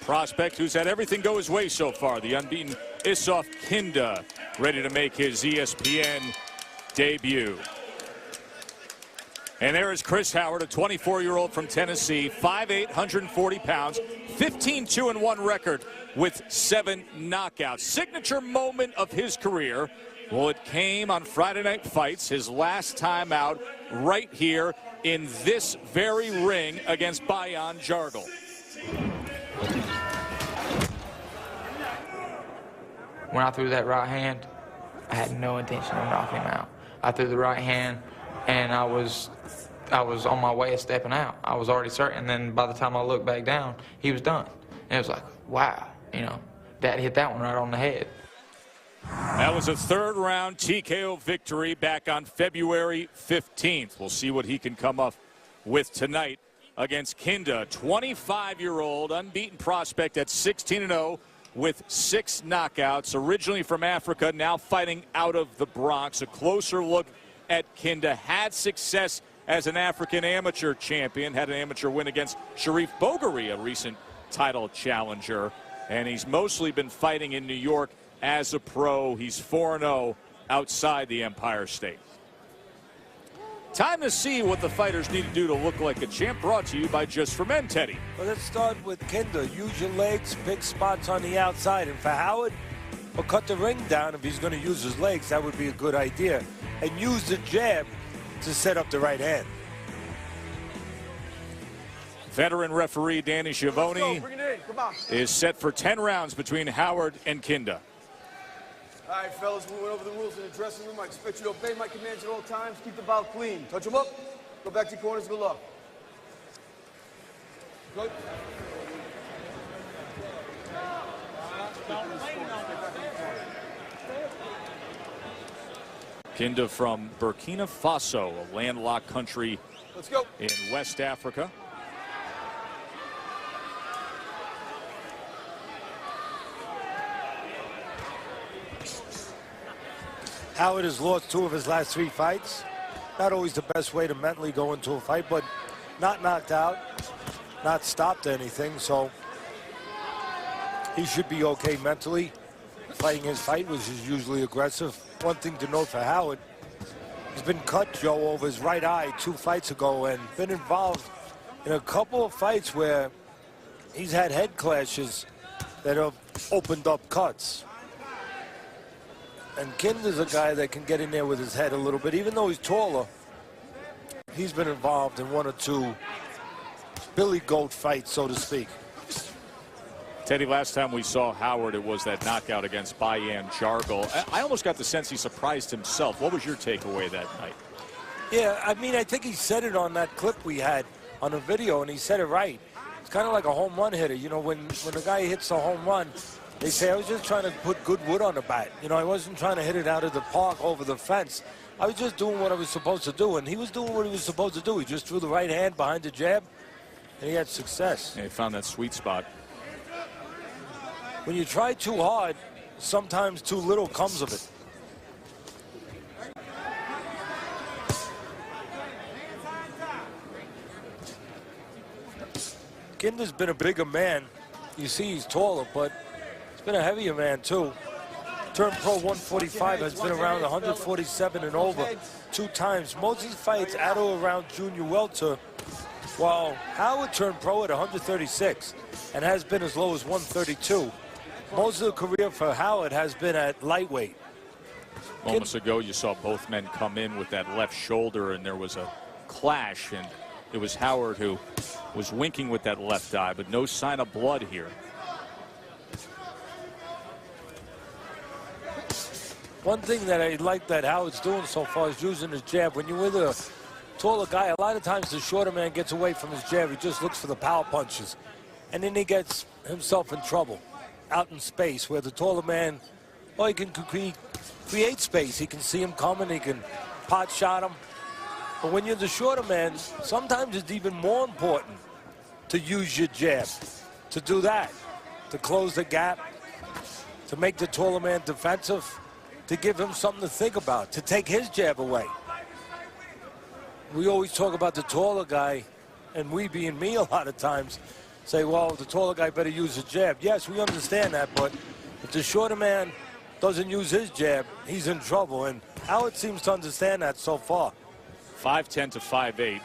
prospect who's had everything go his way so far. The unbeaten Issouf Kinda, ready to make his ESPN debut. And there is Chris Howard, a 24-year-old from Tennessee, 5'8", 140 pounds, 15-2-1 record with 7 knockouts. Signature moment of his career, well, it came on Friday Night Fights, his last time out, right here in this very ring against Bayan Jargal. When I threw that right hand, I had no intention of knocking him out. I threw the right hand, and I was on my way of stepping out. I was already certain, and then by the time I looked back down, he was done. And it was like, wow, you know, Dad hit that one right on the head. That was a third-round TKO victory back on February 15th. We'll see what he can come up with tonight against Kinda, 25-year-old unbeaten prospect at 16-0 with 6 knockouts. Originally from Africa, now fighting out of the Bronx. A closer look at Kinda. Had success as an African amateur champion. Had an amateur win against Sharif Boghari, a recent title challenger. And he's mostly been fighting in New York as a pro. He's 4-0 outside the Empire State. Time to see what the fighters need to do to look like a champ. Brought to you by Just for Men, Teddy. Well, let's start with Kinda. Use your legs, pick spots on the outside. And for Howard, or cut the ring down if he's going to use his legs. That would be a good idea. And use the jab to set up the right hand. Veteran referee Danny Schiavone is set for 10 rounds between Howard and Kinda. All right, fellas, we went over the rules in the dressing room. I expect you to obey my commands at all times. Keep the bout clean. Touch them up. Go back to your corners. Good luck. Good. Kinda from Burkina Faso, a landlocked country in West Africa. Howard has lost 2 of his last 3 fights. Not always the best way to mentally go into a fight, but not knocked out, not stopped anything, so he should be okay mentally. Fighting his fight, which is usually aggressive. One thing to note for Howard, he's been cut, Joe, over his right eye 2 fights ago and been involved in a couple of fights where he's had head clashes that have opened up cuts. And Kinda's a guy that can get in there with his head a little bit. Even though he's taller, he's been involved in 1 or 2 Billy Goat fights, so to speak. Teddy, last time we saw Howard, it was that knockout against Bayan Jargal. I almost got the sense he surprised himself. What was your takeaway that night? Yeah, I mean, I think he said it on that clip we had on the video, and he said it right. It's kind of like a home run hitter. You know, when a guy hits a home run, they say, I was just trying to put good wood on the bat. You know, I wasn't trying to hit it out of the park over the fence. I was just doing what I was supposed to do, and he was doing what he was supposed to do. He just threw the right hand behind the jab, and he had success. Yeah, he found that sweet spot. When you try too hard, sometimes too little comes of it. Kinda's been a bigger man. You see he's taller, but he's been a heavier man too. Turned pro 145, has been around 147 and over 2 times. Most of these fights at or around junior welter, while Howard turned pro at 136 and has been as low as 132. Most of the career for Howard has been at lightweight. Moments ago, you saw both men come in with that left shoulder, and there was a clash, and it was Howard who was winking with that left eye, but no sign of blood here. One thing that I like that Howard's doing so far is using his jab. When you're with a taller guy, a lot of times the shorter man gets away from his jab. He just looks for the power punches, and then he gets himself in trouble out in space, where the taller man, well, he can create space. He can see him coming. He can pot shot him. But when you're the shorter man, sometimes it's even more important to use your jab, to do that, to close the gap, to make the taller man defensive, to give him something to think about, to take his jab away. We always talk about the taller guy, and we being me a lot of times, say, well, the taller guy better use his jab. Yes, we understand that, but if the shorter man doesn't use his jab, he's in trouble. And Howard seems to understand that so far. 5'10" to 5'8".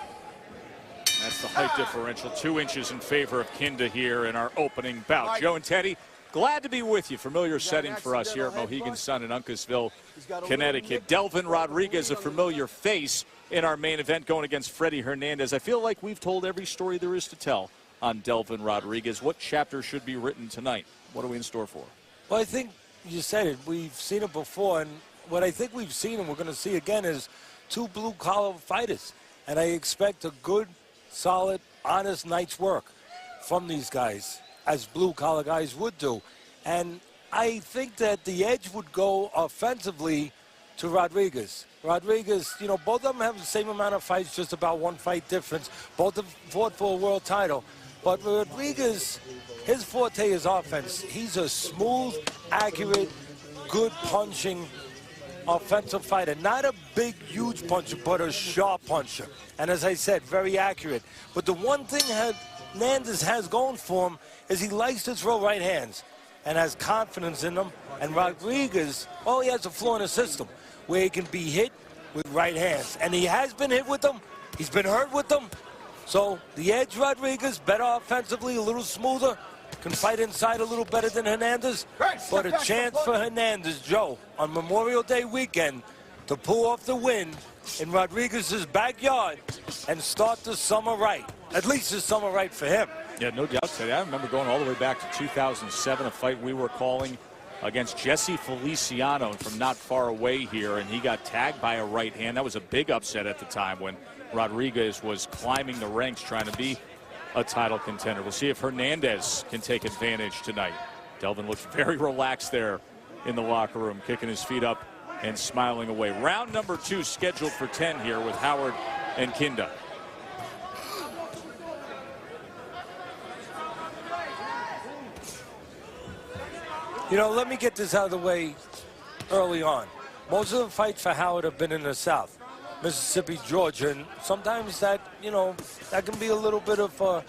That's the height differential, 2 inches in favor of Kinda here in our opening bout. Joe and Teddy, glad to be with you. Familiar setting for us here at Mohegan Sun in Uncasville, Connecticut. Delvin Rodriguez, a familiar face in our main event, going against Freddie Hernandez. I feel like we've told every story there is to tell on Delvin Rodriguez. What chapter should be written tonight? What are we in store for? Well, I think you said it. We've seen it before, and what I think we've seen and we're going to see again is two blue-collar fighters. And I expect a good, solid, honest night's work from these guys, as blue-collar guys would do. And I think that the edge would go offensively to Rodriguez. Rodriguez, you know, both of them have the same amount of fights, just about one fight difference. Both have fought for a world title. But Rodriguez, his forte is offense. He's a smooth, accurate, good punching offensive fighter. Not a big, huge puncher, but a sharp puncher. And as I said, very accurate. But the one thing Hernandez has going for him is he likes to throw right hands and has confidence in them. And Rodriguez, oh, he has a flaw in the system where he can be hit with right hands. And he has been hit with them. He's been hurt with them. So the edge, Rodriguez, better offensively, a little smoother, can fight inside a little better than Hernandez. But a chance for Hernandez, Joe, on Memorial Day weekend to pull off the win in Rodriguez's backyard and start the summer right. At least the summer right for him. Yeah, no doubt today. I remember going all the way back to 2007, a fight we were calling against Jesse Feliciano from not far away here, and he got tagged by a right hand. That was a big upset at the time when Rodriguez was climbing the ranks trying to be a title contender. We'll see if Hernandez can take advantage tonight. Delvin looks very relaxed there in the locker room, kicking his feet up and smiling away. Round number 2 scheduled for 10 here with Howard and Kinda. You know, let me get this out of the way early on. Most of the fights for Howard have been in the South, Mississippi, Georgia, and sometimes that, you know, that can be a little bit of a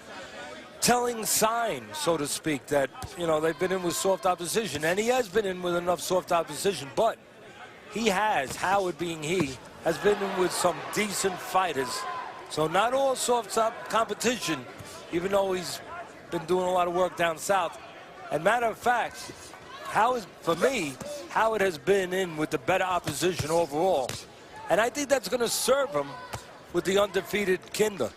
telling sign, so to speak, that, you know, they've been in with soft opposition. And he has been in with enough soft opposition, but he has, Howard being he, has been in with some decent fighters. So not all soft competition, even though he's been doing a lot of work down south. And matter of fact, Howard, for me, Howard has been in with the better opposition overall. And I think that's going to serve him with the undefeated Kinda.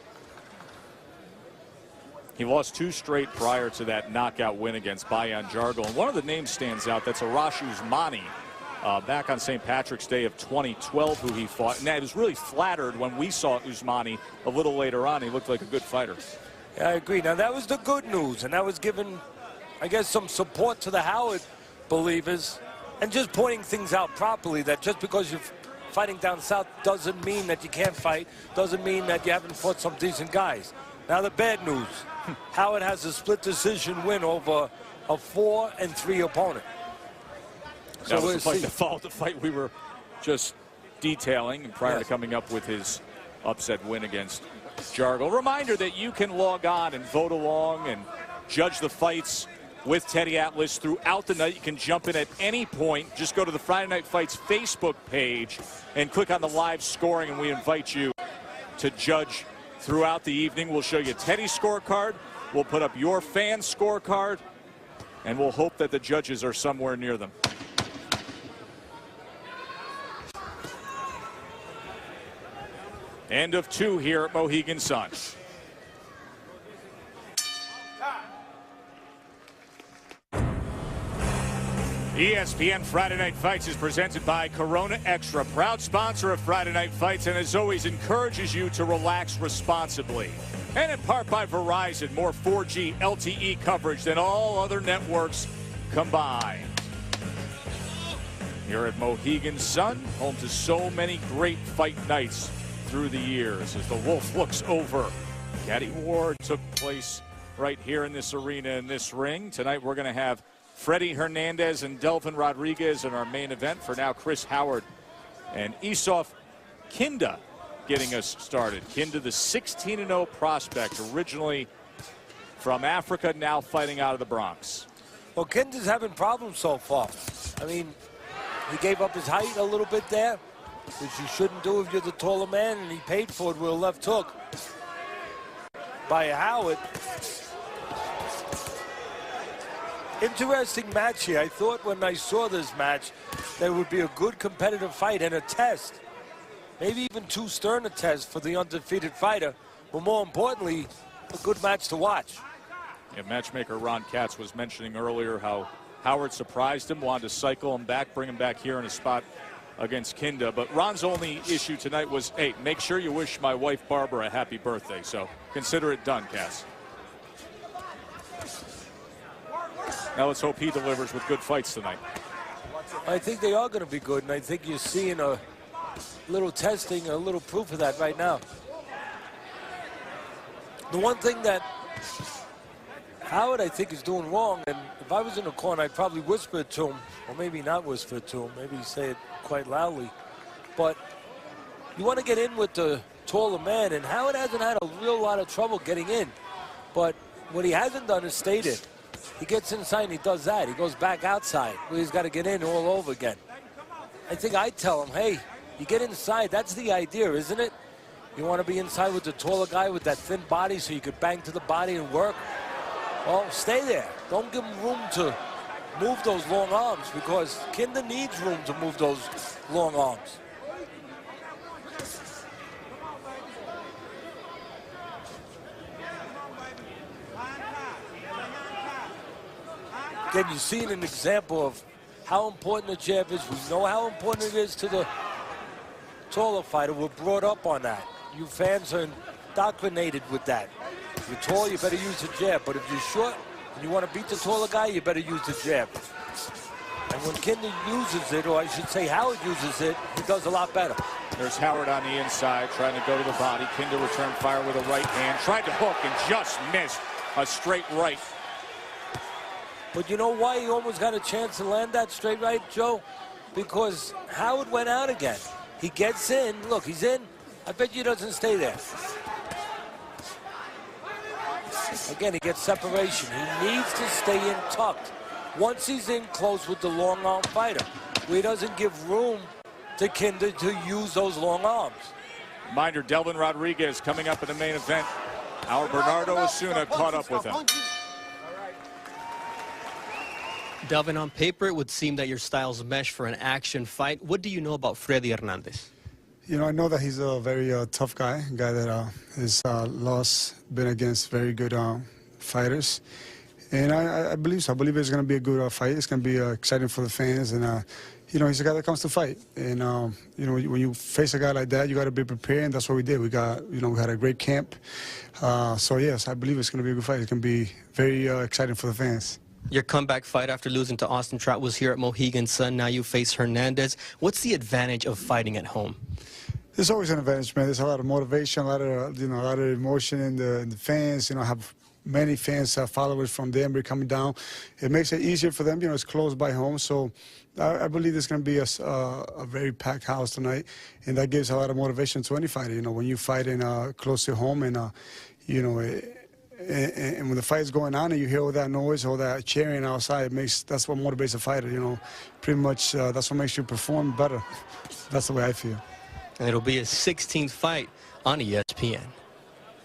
He lost 2 straight prior to that knockout win against Bayan Jargal. And one of the names stands out. That's Arash Usmani, back on St. Patrick's Day of 2012, who he fought. And I was really flattered when we saw Usmani a little later on. He looked like a good fighter. Yeah, I agree. Now, that was the good news. And that was given, I guess, some support to the Howard believers. And just pointing things out properly, that just because you're fighting down south doesn't mean that you can't fight, doesn't mean that you haven't fought some decent guys. Now the bad news, Howard has a split decision win over a 4-3 opponent. So that was the fight we were just detailing prior to coming up with his upset win against Jargal. Reminder that you can log on and vote along and judge the fights with Teddy Atlas throughout the night. You can jump in at any point. Just go to the Friday Night Fights Facebook page and click on the live scoring, and we invite you to judge throughout the evening. We'll show you Teddy's scorecard. We'll put up your fan scorecard, and we'll hope that the judges are somewhere near them. End of 2 here at Mohegan Sun. ESPN Friday Night Fights is presented by Corona Extra, proud sponsor of Friday Night Fights, and as always encourages you to relax responsibly. And in part by Verizon, more 4G LTE coverage than all other networks combined. Here at Mohegan Sun, home to so many great fight nights through the years. As the Wolf looks over, Caddy War took place right here in this arena, in this ring. Tonight we're going to have Freddie Hernandez and Delvin Rodriguez in our main event. For now, Chris Howard and Issouf Kinda getting us started. Kinda, the 16-0 prospect, originally from Africa, now fighting out of the Bronx. Well, Kinda's having problems so far. I mean, he gave up his height a little bit there, which you shouldn't do if you're the taller man, and he paid for it with a left hook by Howard. Interesting match here. I thought when I saw this match, there would be a good competitive fight and a test. Maybe even too stern a test for the undefeated fighter, but more importantly, a good match to watch. Yeah, matchmaker Ron Katz was mentioning earlier how Howard surprised him, wanted to cycle him back, bring him back here in a spot against Kinda. But Ron's only issue tonight was, hey, make sure you wish my wife Barbara a happy birthday. So consider it done, Katz. Now let's hope he delivers with good fights tonight. I think they are going to be good, and I think you're seeing a little testing, a little proof of that right now. The one thing that Howard, I think, is doing wrong, and if I was in the corner, I'd probably whisper it to him, or maybe not whisper it to him, maybe say it quite loudly. But you want to get in with the taller man, and Howard hasn't had a real lot of trouble getting in. But what he hasn't done is stayed in. He gets inside and he does that. He goes back outside where he's got to get in all over again. I think I tell him, hey, you get inside. That's the idea, isn't it? You want to be inside with the taller guy with that thin body so you could bang to the body and work. Well, stay there. Don't give him room to move those long arms, because Kinda needs room to move those long arms. Again, you've seen an example of how important the jab is. We know how important it is to the taller fighter. We're brought up on that. You fans are indoctrinated with that. If you're tall, you better use the jab. But if you're short and you want to beat the taller guy, you better use the jab. And when Kinda uses it, or I should say Howard uses it, he does a lot better. There's Howard on the inside trying to go to the body. Kinda returned fire with a right hand. Tried to hook and just missed a straight right. But you know why he almost got a chance to land that straight right, Joe? Because Howard went out again. He gets in. Look, he's in. I bet you he doesn't stay there. Again, he gets separation. He needs to stay in tucked. Once he's in close with the long arm fighter, where he doesn't give room to Kinda to use those long arms. Reminder, Delvin Rodriguez coming up in the main event. Our Bernardo Osuna caught up with him. Delvin, on paper, it would seem that your styles mesh for an action fight. What do you know about Freddy Hernandez? You know, I know that he's a very tough guy that has been against very good fighters. And I believe so. I believe it's going to be a good fight. It's going to be exciting for the fans. And, you know, he's a guy that comes to fight. And, you know, when you face a guy like that, you got to be prepared. And that's what we did. We had a great camp. So, yes, I believe it's going to be a good fight. It's going to be very exciting for the fans. Your comeback fight after losing to Austin Trout was here at Mohegan Sun. Now you face Hernandez. What's the advantage of fighting at home? There's always an advantage, man. There's a lot of motivation, a lot of emotion in the fans. You know, have many fans, followers from Denver coming down. It makes it easier for them. You know, it's close by home, so I believe there's going to be a very packed house tonight, and that gives a lot of motivation to any fighter. You know, when you fight in close to home, and you know. And when the fight is going on and you hear all that noise, all that cheering outside, that's what motivates a fighter, you know. Pretty much that's what makes you perform better. That's the way I feel. And it'll be his 16th fight on ESPN.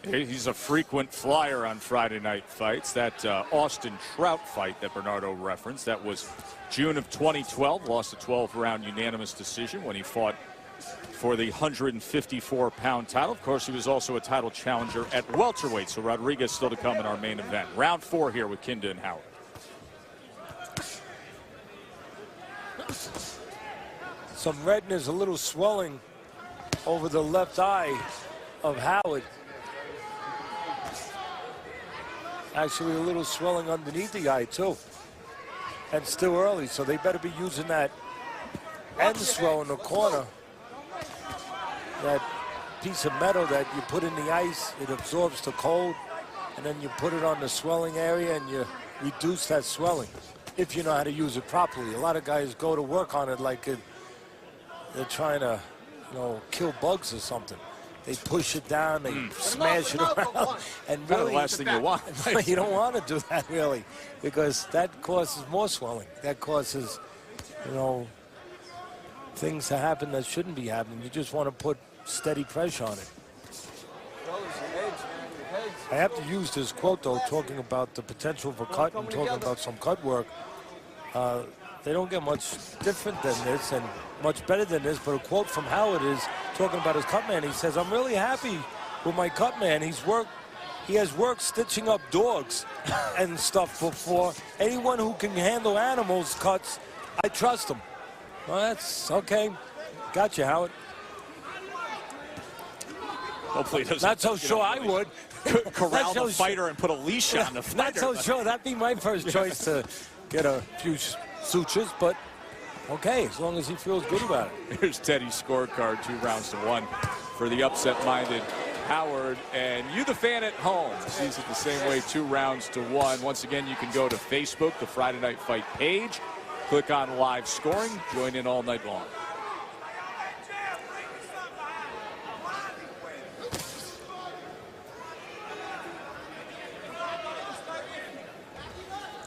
He's a frequent flyer on Friday night fights. That Austin Trout fight that Bernardo referenced, that was June of 2012, lost a 12-round unanimous decision when he fought for the 154-pound title. Of course, he was also a title challenger at welterweight, so Rodriguez still to come in our main event. Round 4 here with Kinda and Howard. Some redness, a little swelling over the left eye of Howard. Actually, a little swelling underneath the eye, too. And still early, so they better be using that end swell in the corner. That piece of metal that you put in the ice, it absorbs the cold, and then you put it on the swelling area and you reduce that swelling, if you know how to use it properly. A lot of guys go to work on it like they're trying to, you know, kill bugs or something. They push it down, they smash it around, and Kind of really, the last thing you want. you don't want to do that really, because that causes more swelling. That causes, you know, things to happen that shouldn't be happening. You just want to put steady pressure on it. I have to use this quote though, talking about the potential for cut and talking about some cut work. They don't get much different than this and much better than this, but a quote from Howard is talking about his cut man. He says, "I'm really happy with my cut man. He has worked stitching up dogs and stuff before. Anyone who can handle animals cuts, I trust him." Well, that's okay. Got you, Howard. Hopefully it doesn't. Not so sure I would. Corral the fighter and put a leash on the fighter. Not so sure. That'd be my first choice to get a few sutures, but okay, as long as he feels good about it. Here's Teddy's scorecard, 2 rounds to 1 for the upset-minded Howard. And you, the fan at home, sees it the same way, 2 rounds to 1. Once again, you can go to Facebook, the Friday Night Fight page, click on live scoring, join in all night long.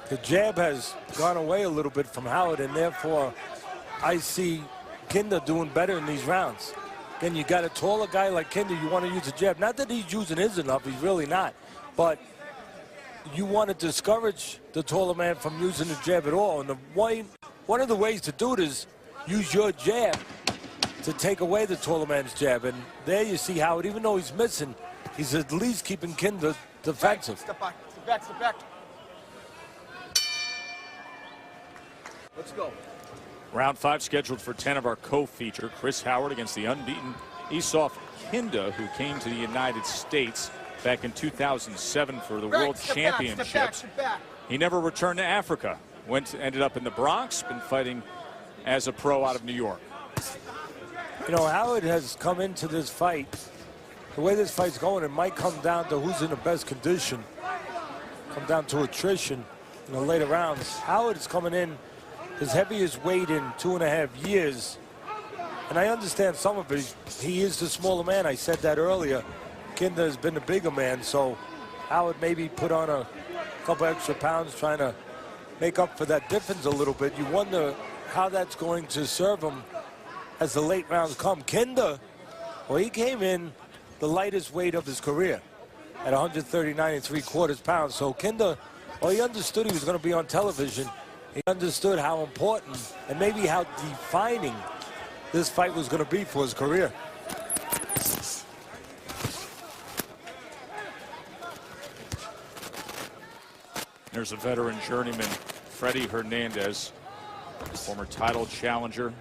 The jab has gone away a little bit from Howard, and therefore I see Kinda doing better in these rounds. Again, you got a taller guy like Kinda, you want to use a jab. Not that he's using his enough, he's really not. But you want to discourage the taller man from using the jab at all. And one of the ways to do it is use your jab to take away the taller man's jab. And there you see Howard, even though he's missing, he's at least keeping Kinda defensive. Step back, step back, step back. Let's go. Round 5 scheduled for 10 of our co-feature. Chris Howard against the unbeaten Issouf Kinda, who came to the United States back in 2007 for the World Championships. Step back. He never returned to Africa. Ended up in the Bronx, been fighting as a pro out of New York. You know, Howard has come into this fight. The way this fight's going, it might come down to who's in the best condition. Come down to attrition in the later rounds. Howard is coming in his heaviest weight in 2.5 years. And I understand some of it. He is the smaller man. I said that earlier. Kinda has been the bigger man, so Howard maybe put on a couple extra pounds trying to make up for that difference a little bit. You wonder how that's going to serve him as the late rounds come. Kinda, well, he came in the lightest weight of his career at 139 3/4 pounds. So Kinda, well, he understood he was going to be on television. He understood how important and maybe how defining this fight was going to be for his career. There's a veteran journeyman, Freddie Hernandez, former title challenger,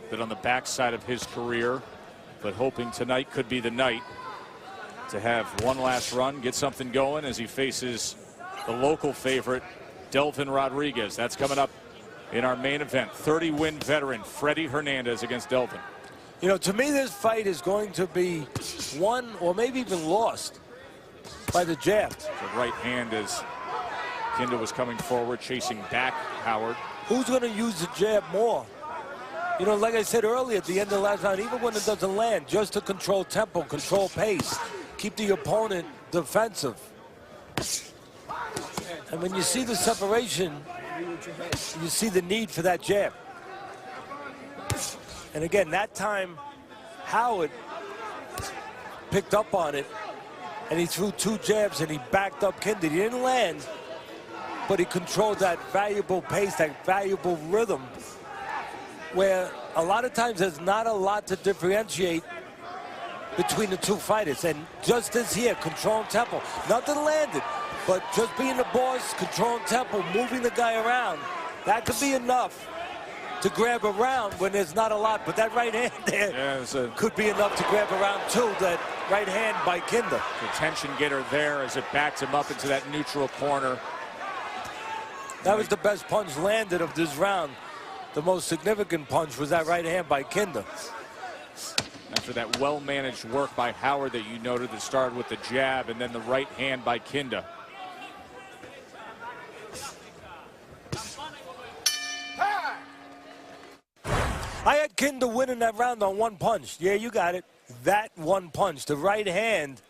been on the backside of his career, but hoping tonight could be the night to have one last run, get something going as he faces the local favorite, Delvin Rodriguez. That's coming up in our main event. 30-win veteran Freddie Hernandez against Delvin. You know, to me, this fight is going to be won or maybe even lost by the jab. The right hand as Kinda was coming forward, chasing back Howard. Who's going to use the jab more? You know, like I said earlier at the end of the last round, even when it doesn't land, just to control tempo, control pace, keep the opponent defensive. And when you see the separation, you see the need for that jab. And again, that time, Howard picked up on it, and he threw 2 jabs, and he backed up Kinda. He didn't land, but he controlled that valuable pace, that valuable rhythm, where a lot of times there's not a lot to differentiate between the two fighters. And just as here, controlling tempo. Nothing landed, but just being the boss, controlling tempo, moving the guy around, that could be enough to grab a round when there's not a lot. But that right hand there could be enough to grab a round too, that right hand by Kinda. The tension getter there as it backed him up into that neutral corner. That was the best punch landed of this round. The most significant punch was that right hand by Kinda. After that well-managed work by Howard that you noted that started with the jab and then the right hand by Kinda. I had Kinda winning that round on one punch. Yeah, you got it. That one punch. The right hand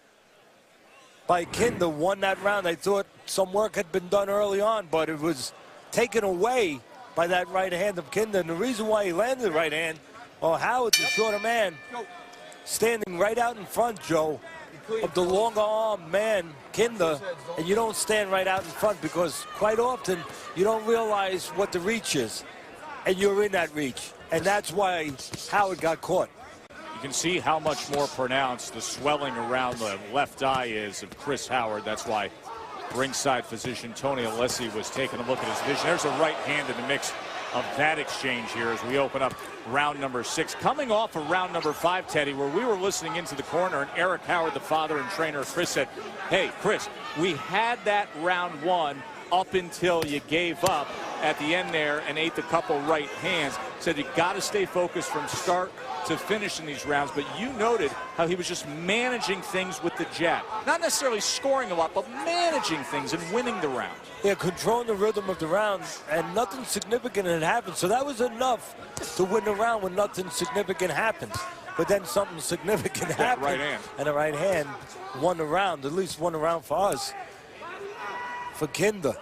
by Kinda won that round. I thought some work had been done early on, but it was taken away by that right hand of Kinda. And the reason why he landed the right hand, well, Howard's a shorter man, standing right out in front, Joe, of the longer arm man, Kinda, and you don't stand right out in front because quite often you don't realize what the reach is, and you're in that reach. And that's why Howard got caught. You can see how much more pronounced the swelling around the left eye is of Chris Howard. That's why ringside physician Tony Alessi was taking a look at his vision. There's a right hand in the mix of that exchange here as we open up round number 6. Coming off of round number 5, Teddy, where we were listening into the corner and Eric Howard, the father and trainer of Chris, said, hey, Chris, we had that round 1 up until you gave up at the end there and ate the couple right hands. Said you got to stay focused from start to finish in these rounds, but you noted how he was just managing things with the jab. Not necessarily scoring a lot, but managing things and winning the round. Yeah, controlling the rhythm of the round, and nothing significant had happened. So that was enough to win the round when nothing significant happened. But then something significant happened, right hand. And the right hand won the round, at least won the round for us, for Kinda.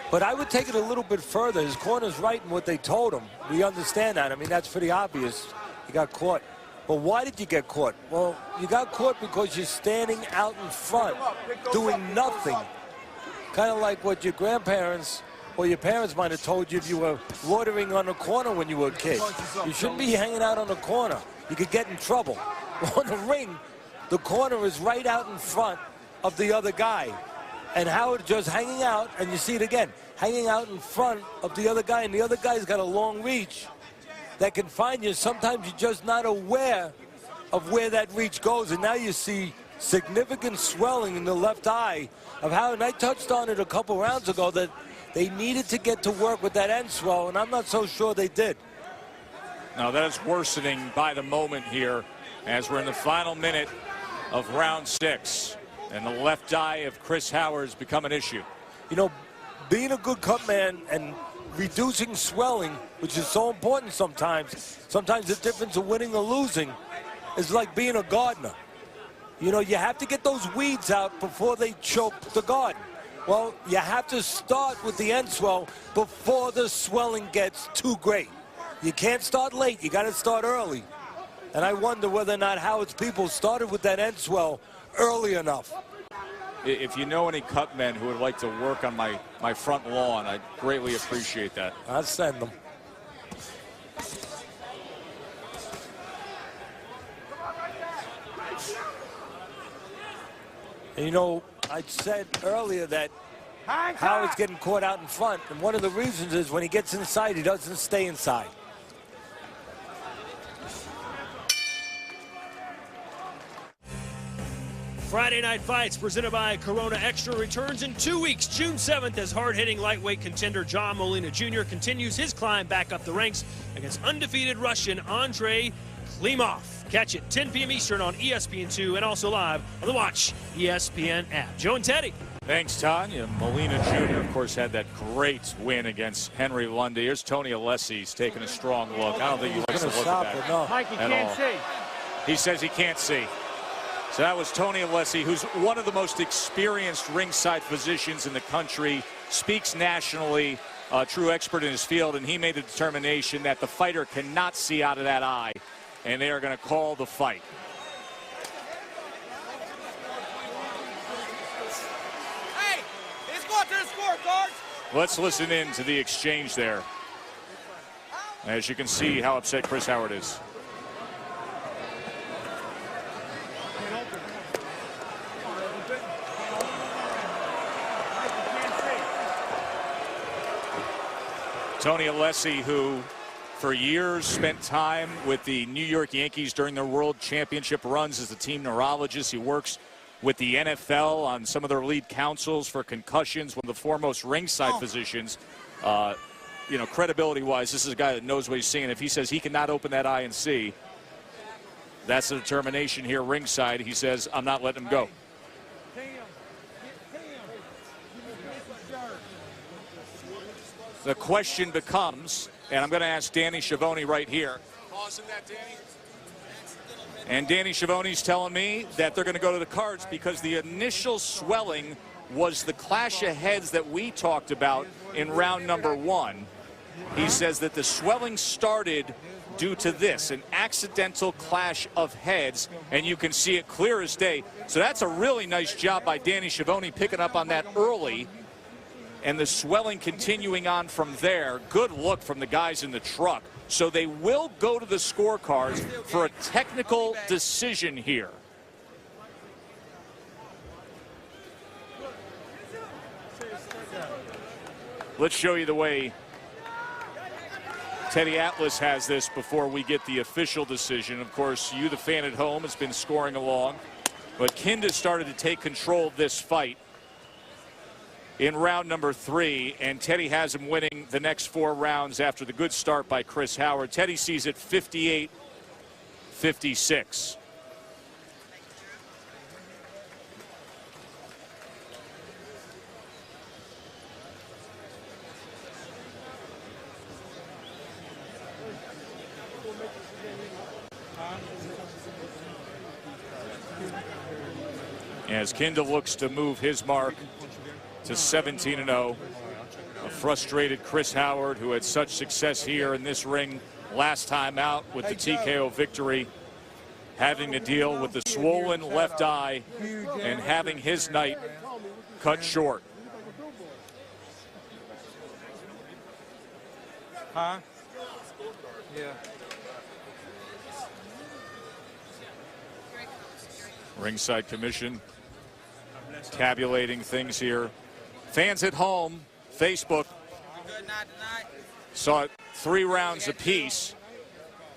But I would take it a little bit further. His corner's right in what they told him. We understand that. I mean, that's pretty obvious. He got caught. But why did you get caught? Well, you got caught because you're standing out in front, doing nothing. Kind of like what your grandparents or your parents might have told you if you were loitering on the corner when you were a kid. You shouldn't be hanging out on the corner. You could get in trouble. On the ring, the corner is right out in front of the other guy. And Howard just hanging out, and you see it again, hanging out in front of the other guy, and the other guy's got a long reach that can find you. Sometimes you're just not aware of where that reach goes, and now you see significant swelling in the left eye of Howard. And I touched on it a couple rounds ago that they needed to get to work with that end swell, and I'm not so sure they did. Now that is worsening by the moment here as we're in the final minute of round 6. And the left eye of Chris Howard has become an issue. You know, being a good cut man and reducing swelling, which is so important sometimes the difference of winning or losing is like being a gardener. You know, you have to get those weeds out before they choke the garden. Well, you have to start with the end swell before the swelling gets too great. You can't start late. You got to start early. And I wonder whether or not Howard's people started with that end swell early enough. If you know any cut men who would like to work on my front lawn, I'd greatly appreciate that. I'll send them. And you know, I said earlier that Howard's getting caught out in front, and one of the reasons is when he gets inside, he doesn't stay inside. Friday Night Fights presented by Corona Extra returns in 2 weeks. June 7th as hard-hitting lightweight contender John Molina Jr. continues his climb back up the ranks against undefeated Russian Andrei Klimov. Catch it 10 p.m. Eastern on ESPN2 and also live on the Watch ESPN app. Joe and Teddy. Thanks, Tanya. Molina Jr., of course, had that great win against Henry Lundy. Here's Tony Alessi. He's taking a strong look. I don't think he likes to look at that no. Mike, you can't see. He says he can't see. So that was Tony Alessi, who's one of the most experienced ringside physicians in the country, speaks nationally, a true expert in his field, and he made the determination that the fighter cannot see out of that eye, and they are going to call the fight. Hey, let's go to the scorecard. Let's listen in to the exchange there. As you can see how upset Chris Howard is. Tony Alessi, who for years spent time with the New York Yankees during their World Championship runs as the team neurologist. He works with the NFL on some of their lead counsels for concussions, one of the foremost ringside physicians. You know, credibility-wise, this is a guy that knows what he's seeing. If he says he cannot open that eye and see, that's the determination here ringside. He says, I'm not letting him go. The question becomes, And I'm going to ask Danny Schiavone right here. Pausing that, Danny. And Danny Schiavone's telling me that they're going to go to the cards because the initial swelling was the clash of heads that we talked about in round number 1. He says that the swelling started due to this, an accidental clash of heads, and you can see it clear as day. So that's a really nice job by Danny Schiavone picking up on that early, and the swelling continuing on from there. Good look from the guys in the truck. So they will go to the scorecards for a technical decision here. Let's show you the way Teddy Atlas has this before we get the official decision. Of course, you, the fan at home, has been scoring along. But Kinda started to take control of this fight in round number 3, and Teddy has him winning the next 4 rounds after the good start by Chris Howard. Teddy sees it 58-56. As Kinda looks to move his mark to 17-0. A frustrated Chris Howard, who had such success here in this ring last time out with the TKO victory, having to deal with the swollen left eye and having his night cut short. Huh? Yeah. Ringside commission tabulating things here. Fans at home, Facebook, saw it 3 rounds apiece.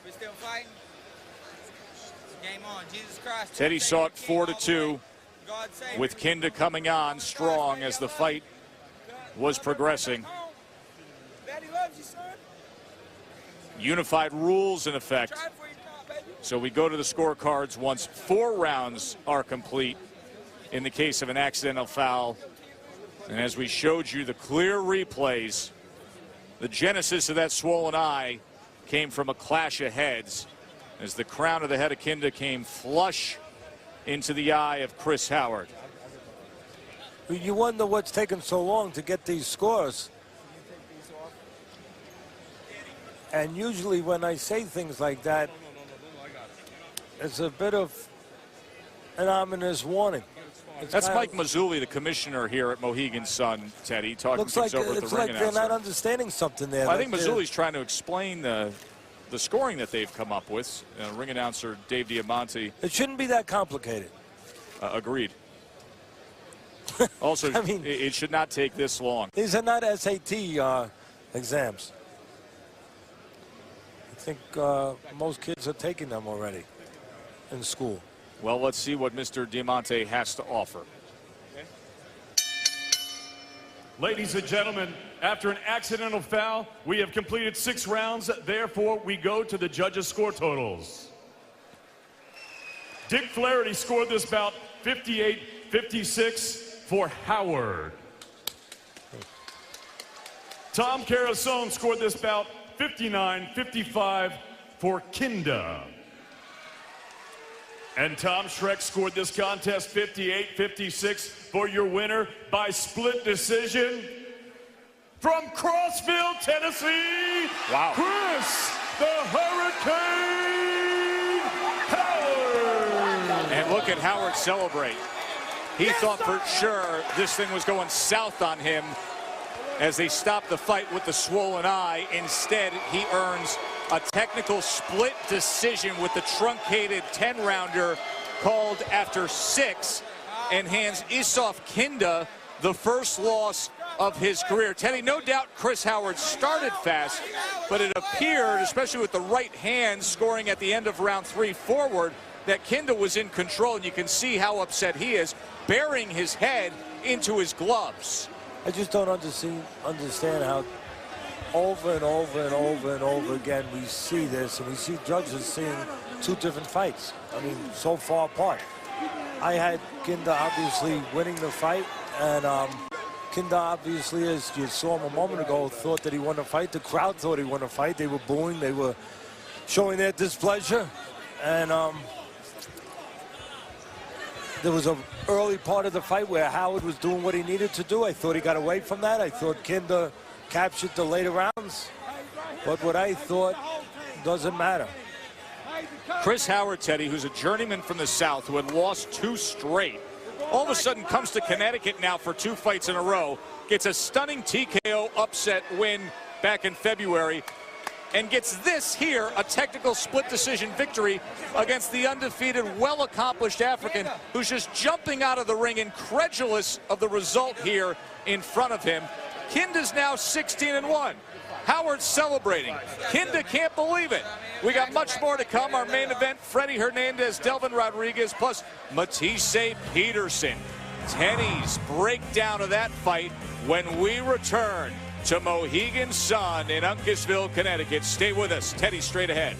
We still fighting? Game on. Jesus Christ. Teddy saw it 4-2, with Kinda coming on strong as the fight was progressing. Daddy loves you, son. Unified rules in effect. So we go to the scorecards once 4 rounds are complete in the case of an accidental foul. And as we showed you the clear replays, the genesis of that swollen eye came from a clash of heads as the crown of the head of Kinda came flush into the eye of Chris Howard. You wonder what's taken so long to get these scores. And usually when I say things like that, it's a bit of an ominous warning. That's Mike Mazzulli, the commissioner here at Mohegan Sun, Teddy, talking things over at the ring announcer. They're not understanding something there. Well, I think Mazzulli's trying to explain the scoring that they've come up with. Ring announcer Dave Diamante. It shouldn't be that complicated. Agreed. Also, I mean, it should not take this long. These are not SAT exams. I think most kids are taking them already in school. Well, let's see what Mr. Diamante has to offer. Ladies and gentlemen, after an accidental foul, we have completed 6 rounds. Therefore, we go to the judges' score totals. Dick Flaherty scored this bout 58-56 for Howard. Tom Carasone scored this bout 59-55 for Kinda. And Tom Schreck scored this contest 58-56 for your winner by split decision from Crossville, Tennessee. Wow. Chris the Hurricane Howard. And look at Howard celebrate. He thought for sure this thing was going south on him as they stopped the fight with the swollen eye. Instead, he earns a technical split decision with the truncated 10-rounder called after 6 and hands Issouf Kinda the first loss of his career. Teddy, no doubt Chris Howard started fast, but it appeared, especially with the right hand scoring at the end of round 3 forward, that Kinda was in control, and you can see how upset he is, burying his head into his gloves. I just don't understand how over and over and over and over again we see this, and we see judges seeing 2 different fights. I mean, so far apart. I had Kinda obviously winning the fight, and Kinda, obviously, as you saw him a moment ago, thought that he won the fight. The crowd thought he won the fight. They were booing. They were showing their displeasure. And there was an early part of the fight where Howard was doing what he needed to do. I thought he got away from that. I thought Kinda captured the later rounds. But what I thought doesn't matter. Chris Howard, Teddy, who's a journeyman from the South who had lost 2 straight, all of a sudden comes to Connecticut now for 2 fights in a row, gets a stunning TKO upset win back in February, and gets this here, a technical split decision victory against the undefeated, well-accomplished African who's just jumping out of the ring, incredulous of the result here in front of him. Kinda's now 16-1. Howard's celebrating. Kinda can't believe it. We got much more to come. Our main event, Freddie Hernandez, Delvin Rodriguez, plus Matisse Peterson. Teddy's breakdown of that fight when we return to Mohegan Sun in Uncasville, Connecticut. Stay with us. Teddy straight ahead.